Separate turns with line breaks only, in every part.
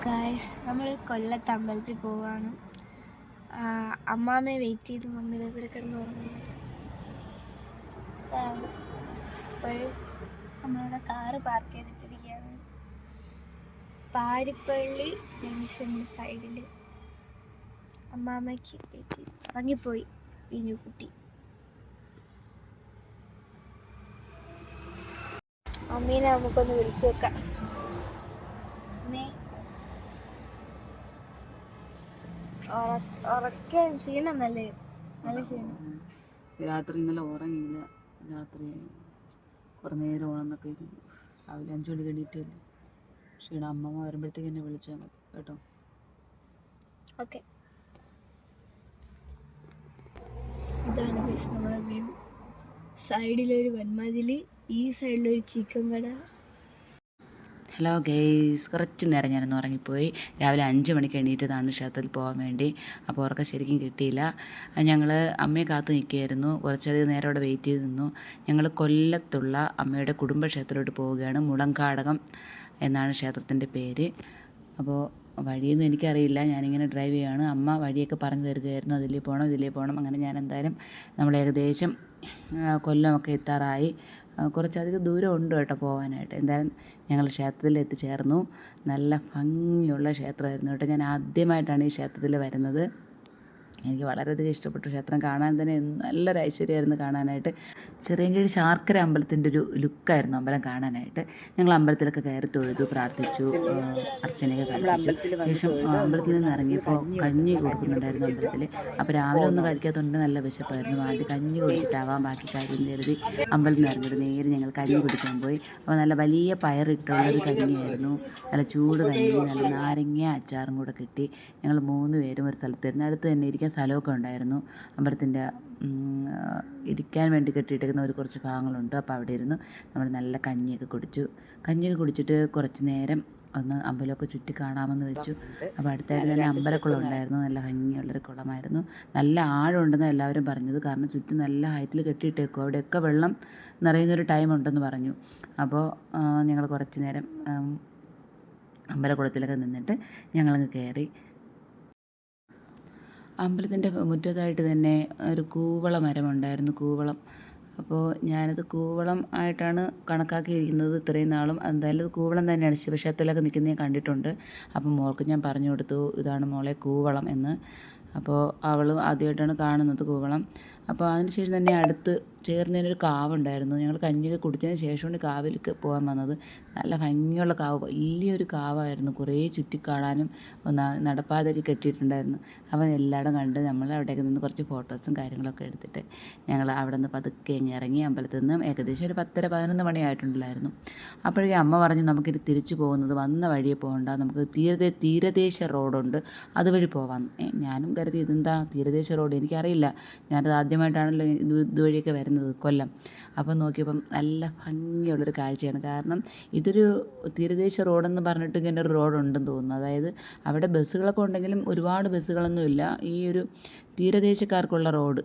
Guys, നമ്മൾ കൊല്ലത്ത് അമ്പലത്തിൽ പോവാണ്. അമ്മാമ്മയെ വെയിറ്റ് ചെയ്ത് മമ്മി ഇവിടെ കിടന്ന് ഉറങ്ങുന്നു. അപ്പോൾ നമ്മളുടെ കാറ് പാർക്ക് ചെയ്തിട്ടിരിക്കുകയാണ് പാരിപ്പള്ളി ജംഗ്ഷൻ്റെ സൈഡിൽ. അമ്മാമ്മയ്ക്ക് വെയിറ്റ് ചെയ്ത് ഇറങ്ങിപ്പോയി ഇനു കുട്ടി. മമ്മീനെ നമുക്കൊന്ന് വിളിച്ചു വെക്കാം. ഉറക്കാൻ ക്ഷീണം നല്ല ക്ഷീണം.
രാത്രി ഇന്നലെ ഉറങ്ങിയില്ല. രാത്രി കുറേ നേരം ഉണർന്നൊക്കെ ഇരുന്നു. രാവിലെ 5 മണിക്ക് എണീറ്റല്ലേ. ക്ഷീണം. അമ്മമ്മ വരുമ്പോഴത്തേക്ക് എന്നെ വിളിച്ചാൽ മതി കേട്ടോ.
ഓക്കെ, ഇതാണ് നമ്മുടെ വ്യൂ. സൈഡിലൊരു വന്മതിൽ, ഈ സൈഡിലൊരു ചിക്കൻ കട.
ഹലോ ഗെയ്സ്, കുറച്ച് നേരം ഞാനൊന്ന് ഉറങ്ങിപ്പോയി. രാവിലെ 5 മണിക്ക് എണീറ്റതാണ് ക്ഷേത്രത്തിൽ പോകാൻ വേണ്ടി. അപ്പോൾ ഉറക്കം ശരിക്കും കിട്ടിയില്ല. ഞങ്ങൾ അമ്മയെ കാത്തു നിൽക്കുകയായിരുന്നു. കുറച്ചധികം നേരം അവിടെ വെയിറ്റ് ചെയ്ത് നിന്നു. ഞങ്ങൾ കൊല്ലത്തുള്ള അമ്മയുടെ കുടുംബക്ഷേത്രത്തിലോട്ട് പോവുകയാണ്. മുളങ്കാടകം എന്നാണ് ക്ഷേത്രത്തിൻ്റെ പേര്. അപ്പോൾ വഴിയൊന്നും എനിക്കറിയില്ല. ഞാനിങ്ങനെ ഡ്രൈവ് ചെയ്യുകയാണ്. അമ്മ വഴിയൊക്കെ പറഞ്ഞു തരികയായിരുന്നു. അതിലേ പോകണം. അങ്ങനെ ഞാൻ എന്തായാലും നമ്മൾ ഏകദേശം കൊല്ലമൊക്കെ എത്താറായി. കുറച്ചധികം ദൂരം ഉണ്ട് കേട്ടോ പോകാനായിട്ട്. എന്തായാലും ഞങ്ങൾ ക്ഷേത്രത്തിൽ എത്തിച്ചേർന്നു. നല്ല ഭംഗിയുള്ള ക്ഷേത്രമായിരുന്നു കേട്ടോ. ഞാൻ ആദ്യമായിട്ടാണ് ഈ ക്ഷേത്രത്തിൽ വരുന്നത്. എനിക്ക് വളരെയധികം ഇഷ്ടപ്പെട്ടു. ക്ഷേത്രം കാണാൻ തന്നെ നല്ലൊരു ഐശ്വര്യമായിരുന്നു കാണാനായിട്ട്. ചെറിയൻകീഴ് ശാർക്കര അമ്പലത്തിൻ്റെ ഒരു ലുക്കായിരുന്നു അമ്പലം കാണാനായിട്ട്. ഞങ്ങൾ അമ്പലത്തിലൊക്കെ കയറി തൊഴുതു, പ്രാർത്ഥിച്ചു, അർച്ചനയൊക്കെ കഴിച്ചു. ശേഷം അമ്പലത്തിൽ നിന്ന് ഇറങ്ങിയപ്പോൾ കഞ്ഞി കൊടുക്കുന്നുണ്ടായിരുന്നു അമ്പലത്തിൽ. അപ്പോൾ രാവിലെ ഒന്നും കഴിക്കാത്തതുകൊണ്ട് നല്ല വിശപ്പായിരുന്നു. ആദ്യം കഞ്ഞി കുടിച്ചിട്ടാവാം ബാക്കി കാര്യം കരുതി അമ്പലത്തിൽ നിന്ന് ഇറങ്ങിയിട്ട് നേരെ ഞങ്ങൾ കഞ്ഞി കുടിക്കാൻ പോയി. അപ്പോൾ നല്ല വലിയ പയറിട്ടുള്ളൊരു കഞ്ഞിയായിരുന്നു. നല്ല ചൂട് കഞ്ഞി, നല്ല നാരങ്ങ അച്ചാറും കൂടെ കിട്ടി. ഞങ്ങൾ 3 പേരും ഒരു സ്ഥലത്തായിരുന്നു. അടുത്ത് തന്നെ ഇരിക്കാൻ സ്ഥലമൊക്കെ ഉണ്ടായിരുന്നു. അമ്പലത്തിൻ്റെ ഇരിക്കാൻ വേണ്ടി കെട്ടിയിട്ടേക്കുന്ന കുറച്ച് ഭാഗങ്ങളുണ്ട്. അപ്പോൾ അവിടെ ഇരുന്ന് നമ്മൾ നല്ല കഞ്ഞിയൊക്കെ കുടിച്ചിട്ട് കുറച്ച് നേരം ഒന്ന് അമ്പലമൊക്കെ ചുറ്റി കാണാമെന്ന് വെച്ചു. അപ്പോൾ അടുത്തായിട്ട് തന്നെ അമ്പലക്കുളം ഉണ്ടായിരുന്നു. നല്ല ഭംഗിയുള്ളൊരു കുളമായിരുന്നു. നല്ല ആഴമുണ്ടെന്ന് എല്ലാവരും പറഞ്ഞത്. കാരണം ചുറ്റും നല്ല ഹൈറ്റിൽ കെട്ടിയിട്ടേക്കും. അവിടെയൊക്കെ വെള്ളം നിറയുന്നൊരു ടൈം ഉണ്ടെന്ന് പറഞ്ഞു. അപ്പോൾ ഞങ്ങൾ കുറച്ച് നേരം അമ്പലക്കുളത്തിലൊക്കെ നിന്നിട്ട് ഞങ്ങളങ്ങ് കയറി. അമ്പലത്തിൻ്റെ മുറ്റത്തായിട്ട് തന്നെ ഒരു കൂവള മരമുണ്ടായിരുന്നു, കൂവളം. അപ്പോൾ ഞാനത് കൂവളം ആയിട്ടാണ് കണക്കാക്കിയിരിക്കുന്നത് ഇത്രയും നാളും. എന്തായാലും അത് കൂവളം തന്നെയാണ്. ശിവക്ഷേത്രത്തിലൊക്കെ നിൽക്കുന്നത് ഞാൻ കണ്ടിട്ടുണ്ട്. അപ്പം മോൾക്ക് ഞാൻ പറഞ്ഞു കൊടുത്തു, ഇതാണ് മോളെ കൂവളം എന്ന്. അപ്പോൾ അവൾ ആദ്യമായിട്ടാണ് കാണുന്നത് കൂവളം. അപ്പോൾ അതിനുശേഷം തന്നെ അടുത്ത് ചേർന്നതിനൊരു കാവുണ്ടായിരുന്നു. ഞങ്ങൾ കഞ്ഞിയൊക്കെ കുടിച്ചതിന് ശേഷമാണ് കാവിലേക്ക് പോകാൻ വന്നത്. നല്ല ഭംഗിയുള്ള കാവ്, വലിയൊരു കാവായിരുന്നു. കുറേ ചുറ്റിക്കാണാനും നടപ്പാതയൊക്കെ കെട്ടിയിട്ടുണ്ടായിരുന്നു. അപ്പോൾ എല്ലായിടും കണ്ട് നമ്മൾ അവിടെയൊക്കെ നിന്ന് കുറച്ച് ഫോട്ടോസും കാര്യങ്ങളൊക്കെ എടുത്തിട്ട് ഞങ്ങൾ അവിടെ നിന്ന് പതുക്കെ ഇറങ്ങി. അമ്പലത്തിൽ നിന്ന് ഏകദേശം ഒരു 10-11 മണിയായിട്ടുണ്ടായിരുന്നു. അപ്പോഴേ അമ്മ പറഞ്ഞു, നമുക്കിത് തിരിച്ചു പോകുന്നത് വന്ന വഴിയെ പോകണ്ട, നമുക്ക് തീരദേശ റോഡുണ്ട്, അതുവഴി പോവാം. ഞാനും കരുതി ഇതെന്താ തീരദേശ റോഡ്, എനിക്കറിയില്ല. ഞാനത് ആദ്യമായിട്ടാണല്ലോ ഇതുവഴിയൊക്കെ വരുന്നത്, കൊല്ലം. അപ്പം നോക്കിയപ്പം നല്ല ഭംഗിയുള്ളൊരു കാഴ്ചയാണ്. കാരണം ഇതൊരു തീരദേശ റോഡെന്ന് പറഞ്ഞിട്ട് ഇങ്ങനെ ഒരു റോഡുണ്ടെന്ന് തോന്നുന്നു. അതായത് അവിടെ ബസ്സുകളൊക്കെ ഉണ്ടെങ്കിലും ഒരുപാട് ബസ്സുകളൊന്നുമില്ല. ഈ ഒരു തീരദേശക്കാർക്കുള്ള റോഡ്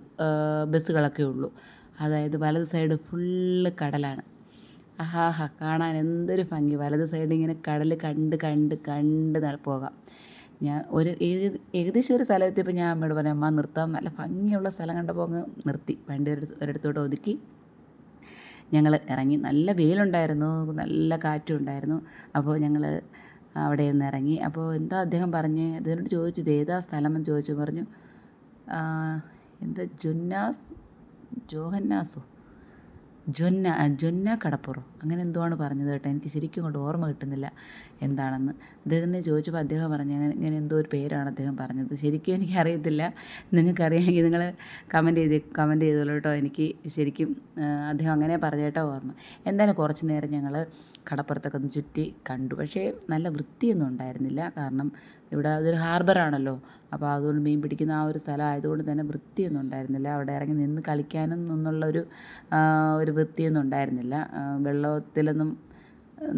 ബസ്സുകളൊക്കെ ഉള്ളൂ. അതായത് വലത് സൈഡ് ഫുള്ള് കടലാണ്. ആഹാ, കാണാൻ എന്തൊരു ഭംഗി. വലത് സൈഡ് ഇങ്ങനെ കടൽ കണ്ട് പോകാം. ഞാൻ ഏകദേശം ഒരു സ്ഥലത്തെത്തിയപ്പോൾ ഞാൻ അമ്മയോട് പറഞ്ഞു, അമ്മ നിർത്താം, നല്ല ഭംഗിയുള്ള സ്ഥലം കണ്ടപ്പോൾ അങ്ങ് നിർത്തി. വണ്ടി ഒരിടത്തോട്ട് ഒതുക്കി ഞങ്ങൾ ഇറങ്ങി. നല്ല വെയിലുണ്ടായിരുന്നു, നല്ല കാറ്റും ഉണ്ടായിരുന്നു. അപ്പോൾ ഞങ്ങൾ അവിടെ നിന്ന് ഇറങ്ങി. അപ്പോൾ എന്താ അദ്ദേഹം പറഞ്ഞ്, അദ്ദേഹത്തോട് ചോദിച്ചു ഇത് ഏതാ സ്ഥലം എന്ന് ചോദിച്ചു. പറഞ്ഞു എന്താ ജൊന്ന കടപ്പുറം അങ്ങനെ എന്തോ ആണ് പറഞ്ഞത് കേട്ടോ. എനിക്ക് ശരിക്കും കൊണ്ട് ഓർമ്മ കിട്ടുന്നില്ല എന്താണെന്ന്. അദ്ദേഹത്തിനെ ചോദിച്ചപ്പോൾ അദ്ദേഹം പറഞ്ഞു ഇങ്ങനെ എന്തോ ഒരു പേരാണ് അദ്ദേഹം പറഞ്ഞത്. ശരിക്കും എനിക്കറിയത്തില്ല. നിങ്ങൾക്കറിയാമെങ്കിൽ നിങ്ങൾ കമൻറ്റ് ചെയ്തോളൂ കേട്ടോ. എനിക്ക് ശരിക്കും അദ്ദേഹം അങ്ങനെ പറഞ്ഞേട്ടോ ഓർമ്മ. എന്തായാലും കുറച്ച് നേരം ഞങ്ങൾ കടപ്പുറത്തൊക്കെ ഒന്ന് ചുറ്റി കണ്ടു. പക്ഷേ നല്ല വൃത്തിയൊന്നും ഉണ്ടായിരുന്നില്ല. കാരണം ഇവിടെ അതൊരു ഹാർബറാണല്ലോ. അപ്പോൾ അതുകൊണ്ട് മീൻ പിടിക്കുന്ന ആ ഒരു സ്ഥലം ആയതുകൊണ്ട് തന്നെ വൃത്തിയൊന്നും ഉണ്ടായിരുന്നില്ല. അവിടെ ഇറങ്ങി നിന്ന് കളിക്കാനും ഒന്നുള്ളൊരു വൃത്തിയൊന്നും ഉണ്ടായിരുന്നില്ല. വെള്ളത്തിലൊന്നും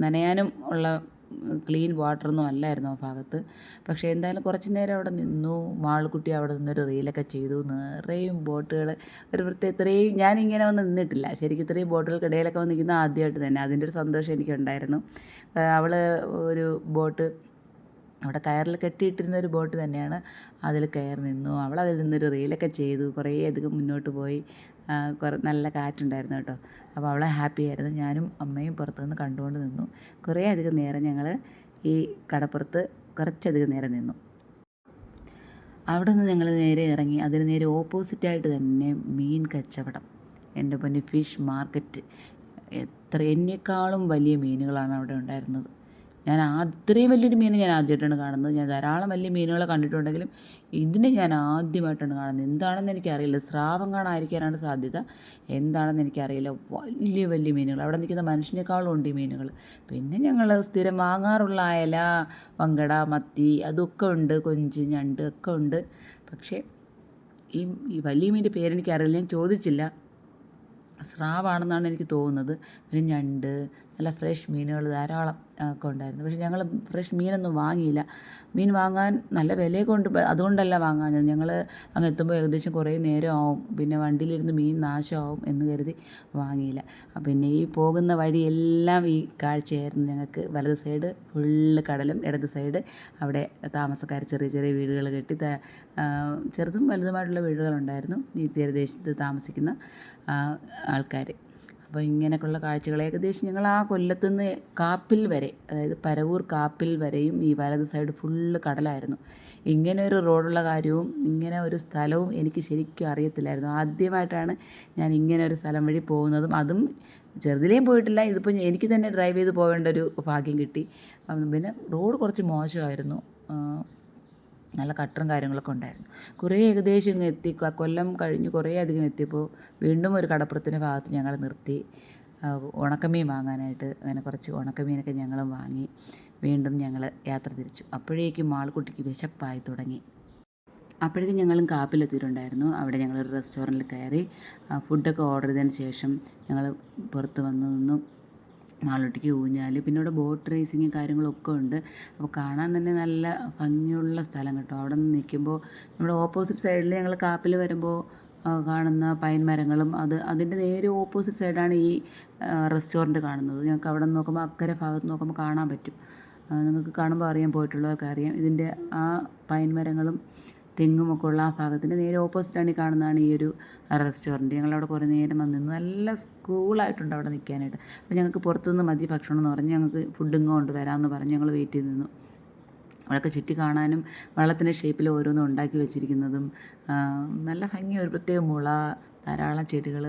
നനയാനും ഉള്ള ക്ലീൻ വാട്ടറൊന്നും അല്ലായിരുന്നു ആ ഭാഗത്ത്. പക്ഷേ എന്തായാലും കുറച്ച് നേരം അവിടെ നിന്നു. മാളുക്കുട്ടി അവിടെ നിന്നൊരു റീലൊക്കെ ചെയ്തു. നിറയും ബോട്ടുകൾ, ഒരു പ്രത്യേക ഇത്രയും ഞാനിങ്ങനെ വന്ന് നിന്നിട്ടില്ല. ശരിക്കും ഇത്രയും ബോട്ടുകൾക്കിടയിലൊക്കെ വന്ന് നിൽക്കുന്ന ആദ്യമായിട്ട് തന്നെ. അതിൻ്റെ ഒരു സന്തോഷം എനിക്കുണ്ടായിരുന്നു. അവൾ ഒരു ബോട്ട് അവിടെ കയറിൽ കെട്ടിയിട്ടിരുന്ന ഒരു ബോട്ട് തന്നെയാണ്. അതിൽ കയറി നിന്നു. അവളതിൽ നിന്നൊരു റീലൊക്കെ ചെയ്തു. കുറേ അധികം മുന്നോട്ട് പോയി. നല്ല കാറ്റുണ്ടായിരുന്നു കേട്ടോ. അപ്പോൾ അവളെ ഹാപ്പി ആയിരുന്നു. ഞാനും അമ്മയും പുറത്തുനിന്ന് കണ്ടുകൊണ്ട് നിന്നു. കുറേ അധികം നേരം ഞങ്ങൾ ഈ കടപ്പുറത്ത് കുറച്ചധികം നേരം നിന്നു. അവിടെ നിന്ന് ഞങ്ങൾ നേരെ ഇറങ്ങി. അതിന് നേരെ ഓപ്പോസിറ്റായിട്ട് തന്നെ മീൻ കച്ചവടം. എൻ്റെ പൊന്നെ, ഫിഷ് മാർക്കറ്റ്. എന്നേക്കാളും വലിയ മീനുകളാണ് അവിടെ ഉണ്ടായിരുന്നത്. അത്രയും വലിയൊരു മീൻ ഞാൻ ആദ്യമായിട്ടാണ് കാണുന്നത്. ഞാൻ ധാരാളം വലിയ മീനുകളെ കണ്ടിട്ടുണ്ടെങ്കിലും ഇതിനെ ഞാൻ ആദ്യമായിട്ടാണ് കാണുന്നത്. എന്താണെന്ന് എനിക്കറിയില്ല. സ്രാവം കാണാതിരിക്കാനാണ് സാധ്യത. എന്താണെന്ന് എനിക്കറിയില്ല. വലിയ വലിയ മീനുകൾ. അവിടെ നിൽക്കുന്ന മനുഷ്യനേക്കാളും ഉണ്ട് ഈ മീനുകൾ. പിന്നെ ഞങ്ങൾ സ്ഥിരം വാങ്ങാറുള്ള അയല, വങ്കട, മത്തി അതൊക്കെ ഉണ്ട്. കൊഞ്ച്, ഞണ്ട് ഒക്കെ ഉണ്ട്. പക്ഷേ ഈ വലിയ മീനിൻ്റെ പേരെനിക്കറിയില്ല. ഞാൻ ചോദിച്ചില്ല. സ്രാവാണെന്നാണ് എനിക്ക് തോന്നുന്നത്. പിന്നെ ഞണ്ട്, നല്ല ഫ്രഷ് മീനുകൾ ധാരാളം ഒക്കെ ഉണ്ടായിരുന്നു. പക്ഷേ ഞങ്ങൾ ഫ്രഷ് മീനൊന്നും വാങ്ങിയില്ല. മീൻ വാങ്ങാൻ നല്ല വിലയൊക്കെ ഉണ്ട്. അതുകൊണ്ടല്ല വാങ്ങാഞ്ഞത്. ഞങ്ങൾ അങ്ങ് എത്തുമ്പോൾ ഏകദേശം കുറേ നേരം ആവും. പിന്നെ വണ്ടിയിലിരുന്ന് മീൻ നാശമാവും എന്ന് കരുതി വാങ്ങിയില്ല. പിന്നെ ഈ പോകുന്ന വഴിയെല്ലാം ഈ കാഴ്ചയായിരുന്നു ഞങ്ങൾക്ക്. വലത് സൈഡ് ഫുള്ള് കടലും, ഇടത് സൈഡ് അവിടെ താമസക്കാർ ചെറിയ ചെറിയ വീടുകൾ കെട്ടി, ചെറുതും വലുതുമായിട്ടുള്ള വീടുകളുണ്ടായിരുന്നു ഈ തീരദേശത്ത് താമസിക്കുന്ന ആൾക്കാർ. അപ്പോൾ ഇങ്ങനെയൊക്കെയുള്ള കാഴ്ചകൾ ഏകദേശം ഞങ്ങൾ ആ കൊല്ലത്തുനിന്ന് കാപ്പിൽ വരെ, അതായത് പരവൂർ കാപ്പിൽ വരെയും ഈ വലത് സൈഡ് ഫുള്ള് കടലായിരുന്നു. ഇങ്ങനെ ഒരു റോഡുള്ള കാര്യവും ഇങ്ങനെ ഒരു സ്ഥലവും എനിക്ക് ശരിക്കും അറിയത്തില്ലായിരുന്നു. ആദ്യമായിട്ടാണ് ഞാൻ ഇങ്ങനെ ഒരു സ്ഥലം വഴി പോകുന്നതും. അതും ചെറുതിലേയും പോയിട്ടില്ല. ഇതിപ്പോൾ എനിക്ക് തന്നെ ഡ്രൈവ് ചെയ്ത് പോകേണ്ട ഒരു ഭാഗ്യം കിട്ടി. പിന്നെ റോഡ് കുറച്ച് മോശമായിരുന്നു. നല്ല കട്ടറും കാര്യങ്ങളൊക്കെ ഉണ്ടായിരുന്നു. കുറേ ഏകദേശം ഇങ്ങ് എത്തി. കൊല്ലം കഴിഞ്ഞ് കുറേ അധികം എത്തിയപ്പോൾ വീണ്ടും ഒരു കടപ്പുറത്തിൻ്റെ ഭാഗത്ത് ഞങ്ങൾ നിർത്തി ഉണക്കമീൻ വാങ്ങാനായിട്ട്. അങ്ങനെ കുറച്ച് ഉണക്കമീനൊക്കെ ഞങ്ങളും വാങ്ങി വീണ്ടും ഞങ്ങൾ യാത്ര തിരിച്ചു. അപ്പോഴേക്കും മാൾക്കുട്ടിക്ക് വിശപ്പായി തുടങ്ങി. അപ്പോഴേക്കും ഞങ്ങളും കാപ്പിലെത്തിയിട്ടുണ്ടായിരുന്നു. അവിടെ ഞങ്ങളൊരു റെസ്റ്റോറൻറ്റിൽ കയറി ഫുഡൊക്കെ ഓർഡർ ചെയ്തതിന് ശേഷം ഞങ്ങൾ പുറത്ത് വന്ന് നിന്നു. മാളൂട്ടിക്ക് ഊഞ്ഞാൽ, പിന്നെ ഇവിടെ ബോട്ട് റേസിങ് കാര്യങ്ങളൊക്കെ ഉണ്ട്. അപ്പോൾ കാണാൻ തന്നെ നല്ല ഭംഗിയുള്ള സ്ഥലം കേട്ടോ. അവിടെ നിന്ന് നിൽക്കുമ്പോൾ നമ്മുടെ ഓപ്പോസിറ്റ് സൈഡിൽ ഞങ്ങൾ കാപ്പിൽ വരുമ്പോൾ കാണുന്ന പൈൻ മരങ്ങളും അതിൻ്റെ നേരെ ഓപ്പോസിറ്റ് സൈഡാണ് ഈ റെസ്റ്റോറൻറ്റ് കാണുന്നത്. ഞങ്ങൾക്ക് അവിടെ നിന്ന് നോക്കുമ്പോൾ അക്കരെ ഭാഗത്ത് നോക്കുമ്പോൾ കാണാൻ പറ്റും. നിങ്ങൾക്ക് കാണുമ്പോൾ അറിയാൻ, പോയിട്ടുള്ളവർക്ക് അറിയാം. ഇതിൻ്റെ ആ പൈൻ മരങ്ങളും തെങ്ങുമൊക്കെ ഉള്ള ആ ഭാഗത്തിൻ്റെ നേരെ ഓപ്പോസിറ്റാണ് ഈ കാണുന്നതാണ് ഈ ഒരു റെസ്റ്റോറൻറ്റ്. ഞങ്ങളവിടെ കുറേ നേരം വന്ന് നിന്നു. നല്ല കൂളായിട്ടുണ്ട് അവിടെ നിൽക്കാനായിട്ട്. അപ്പോൾ ഞങ്ങൾക്ക് പുറത്തുനിന്ന് മതി ഭക്ഷണം എന്ന് പറഞ്ഞ് ഞങ്ങൾക്ക് ഫുഡ് ഇങ്ങോട്ട് വരാമെന്ന് പറഞ്ഞ് ഞങ്ങൾ വെയിറ്റ് ചെയ്ത് നിന്നു. അവിടെയൊക്കെ ചുറ്റി കാണാനും വെള്ളത്തിൻ്റെ ഷേപ്പിൽ ഓരോന്നും ഉണ്ടാക്കി വെച്ചിരിക്കുന്നതും നല്ല ഭംഗി. ഒരു പ്രത്യേക മുള, ധാരാളം ചെടികൾ,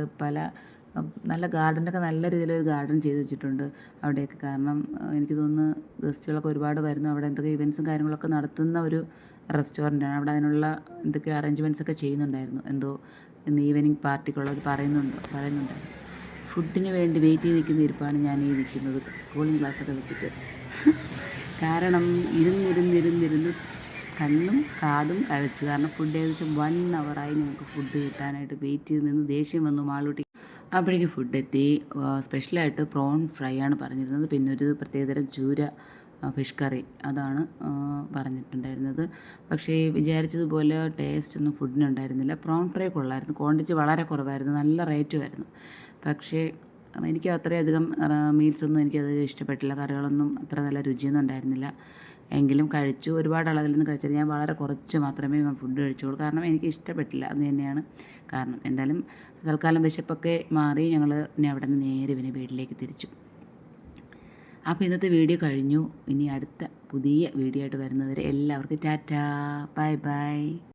നല്ല ഗാർഡനൊക്കെ നല്ല രീതിയിലൊരു ഗാർഡൻ ചെയ്ത് വെച്ചിട്ടുണ്ട് അവിടെയൊക്കെ. കാരണം എനിക്ക് തോന്നുന്നു ഗസ്റ്റുകളൊക്കെ ഒരുപാട് വരുന്നു. അവിടെ എന്തൊക്കെ ഇവൻറ്റ്സും കാര്യങ്ങളൊക്കെ നടത്തുന്ന ഒരു റെസ്റ്റോറൻറ്റാണ്. അവിടെ അതിനുള്ള എന്തൊക്കെ അറേഞ്ച്മെൻറ്റ്സ് ഒക്കെ ചെയ്യുന്നുണ്ടായിരുന്നു. എന്തോ ഇന്ന് ഈവനിങ് പാർട്ടിക്കുള്ളത് പറയുന്നുണ്ടായിരുന്നു. ഫുഡിന് വേണ്ടി വെയിറ്റ് ചെയ്ത് നിൽക്കുന്ന ഇരിപ്പാണ് ഞാൻ ഈ നിൽക്കുന്നത്, കൂളിംഗ് ഗ്ലാസ്സൊക്കെ വെച്ചിട്ട്. കാരണം ഇരുന്നിരുന്ന് കണ്ണും കാതും കഴിച്ചു. കാരണം ഫുഡ് ഏകദേശം 1 ഹവറായി ഞങ്ങൾക്ക് ഫുഡ് കിട്ടാനായിട്ട് വെയിറ്റ് ചെയ്ത് നിന്ന് ദേഷ്യം വന്നു മാളൂട്ടി. അപ്പോഴേക്കും ഫുഡ് എത്തി. സ്പെഷ്യലായിട്ട് പ്രോൺ ഫ്രൈ ആണ് പറഞ്ഞിരുന്നത്. പിന്നെ ഒരു പ്രത്യേകതരം ചൂര ഫിഷ് കറി അതാണ് പറഞ്ഞിട്ടുണ്ടായിരുന്നത്. പക്ഷേ വിചാരിച്ചതുപോലെ ടേസ്റ്റൊന്നും ഫുഡിനുണ്ടായിരുന്നില്ല. പ്രോൺ ഫ്രൈ കൊള്ളായിരുന്നു. ക്വാണ്ടിറ്റി വളരെ കുറവായിരുന്നു. നല്ല റേറ്റുമായിരുന്നു. പക്ഷേ എനിക്ക് അത്രയധികം മീൽസൊന്നും എനിക്കത് ഇഷ്ടപ്പെട്ടില്ല. കറികളൊന്നും അത്ര നല്ല രുചിയൊന്നും ഉണ്ടായിരുന്നില്ല. എങ്കിലും കഴിച്ചു. ഒരുപാട് അളവിലൊന്നും കഴിച്ചില്ല. ഞാൻ വളരെ കുറച്ച് മാത്രമേ ഫുഡ് കഴിച്ചുള്ളൂ. കാരണം എനിക്ക് ഇഷ്ടപ്പെട്ടില്ല. അത് തന്നെയാണ് കാരണം. എന്തായാലും തൽക്കാലം വിശപ്പൊക്കെ മാറി ഞങ്ങൾ ഇനി അവിടെ നിന്ന് നേരെ വീട്ടിലേക്ക് തിരിച്ചു. അപ്പോൾ ഇന്നത്തെ വീഡിയോ കഴിഞ്ഞു. ഇനി അടുത്ത പുതിയ വീഡിയോ ആയിട്ട് വരുന്നവരെ എല്ലാവർക്കും ടാറ്റാ, ബൈ ബൈ.